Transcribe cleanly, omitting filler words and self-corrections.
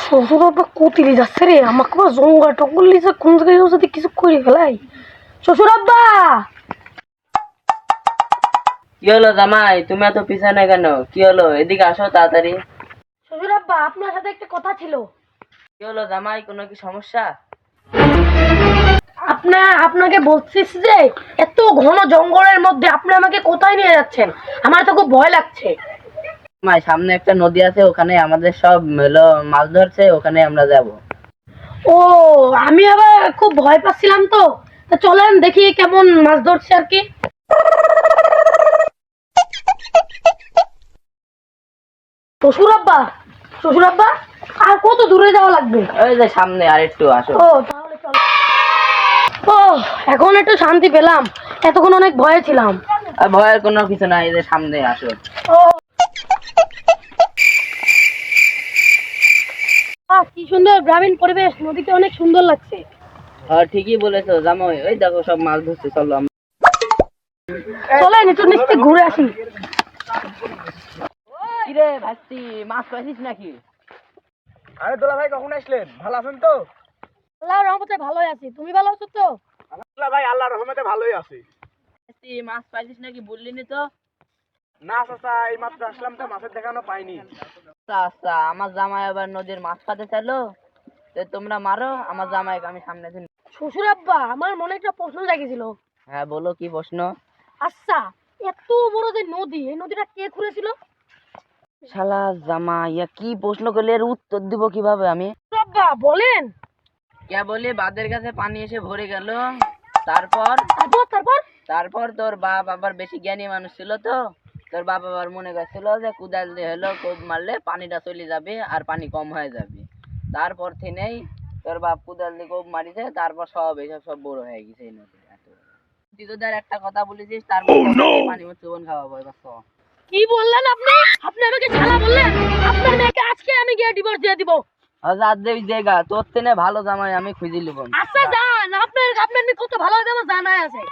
শ্বশুর বাবা কোতিলি যাচ্ছে রে, আমাকে আবার জঙ্গল টঙ্গল লিছে কোন জায়গায় যদি কিছু করে ফেলাই। শ্বশুর আব্বা! কি হলো জামাই, তুমি এত পিছনে কেন? কি হলো, এদিকে আসো তাড়াতাড়ি। শ্বশুর আব্বা, আপনার সাথে একটা কথা ছিল। কি হলো জামাই, কোনো কি সমস্যা? আপনাকে বলছিস যে এত ঘন জঙ্গলের মধ্যে আপনি আমাকে কোথায় নিয়ে যাচ্ছেন? আমার তো খুব ভয় লাগছে। জামাই, সামনে একটা নদী আছে, ওখানে আমাদের সব হলো মাছ ধরছে, ওখানে আমরা যাব। ও, আমি আবার খুব ভয় পাচ্ছিলাম তো। তা চলেন দেখি কেমন মাছ ধরছে আর কি। শ্বশুর আব্বা, শ্বশুর আব্বা, আর কত দূরে যাওয়া লাগবে? ওই যে সামনে, আর একটু আসো। ও তাহলে চলো। ও, এখন একটু শান্তি পেলাম, এতক্ষণ অনেক ভয়ে ছিলাম। আর ভয়ের কোনো কিছু নাই, এই যে সামনে আসো। ও কি সুন্দর গ্রামীণ পরিবেশ, নদীতে অনেক সুন্দর লাগছে। হ্যাঁ ঠিকই বলেছো জামাই, ওই দেখো সব মাছ ধরছে, চলো আমরা। চলেন একটু নিচে ঘুরে আসি। কিরে ভাস্তি, মাছ পাইছিস নাকি? আরে দোলা ভাই, কখন আসলেন? ভালো আছেন তো? আল্লাহর রহমতে ভালোই আছি, তুমি ভালো আছো তো? আলহামদুলিল্লাহ ভাই, আল্লাহর রহমতে ভালোই আছি। ভাস্তি, মাছ পাইছিস নাকি বললি নি তো? না চাচা, এই মাত্র আসলাম তো, মাছের দেখানো পাইনি। আচ্ছা আচ্ছা, আমার জামাই আবার নদীর মাছ পাতে চাইলো, তো তোমরা মারো, আমার জামাইকে আমি সামনে দিন। শ্বশুর আব্বা, আমার মনে একটা প্রশ্ন জাগিয়েছিল। হ্যাঁ বলো, কি প্রশ্ন? আচ্ছা, এত বড় যে নদী, এই নদীটা কে খুঁড়েছিল? শালা জামাই, ইয়া কি প্রশ্ন করলে, এর উত্তর দিব কিভাবে আমি? শ্বশুর আব্বা বলেন। কে বলি, বাদের কাছে পানি এসে ভরে গেল, তারপর তারপর তারপর তারপর তোর বাপ আবার বেশি জ্ঞানী মানুষ ছিল তো, তোর বাপ আবার মনে করছিল যে কুদাল দিয়ে হলো কোপ মারলে পানিটা চলে যাবে আর পানি কম হয়ে যাবে। তারপর থেকেই তোর বাপ কুদাল দিয়ে কোপ মারিছে, তারপর সব এইসব সব বড় হয়ে গেছে এই নদী। তুই তোদের একটা কথা বলেছিস, তারপর পানি চুবন খাওয়াবো এবার সব। কি বললেন আপনি? আপনি আমাকে শালা বললেন? আপনার মেয়েকে আজকে আমি গিয়ে ডিভোর্স দিয়ে দিব। আজাদ দেবী জায়গা তোর থেকে ভালো জামাই আমি খুঁজে নিব। আচ্ছা যান, আপনার মেয়ে কত ভালো হবে আমার জানাই আছে।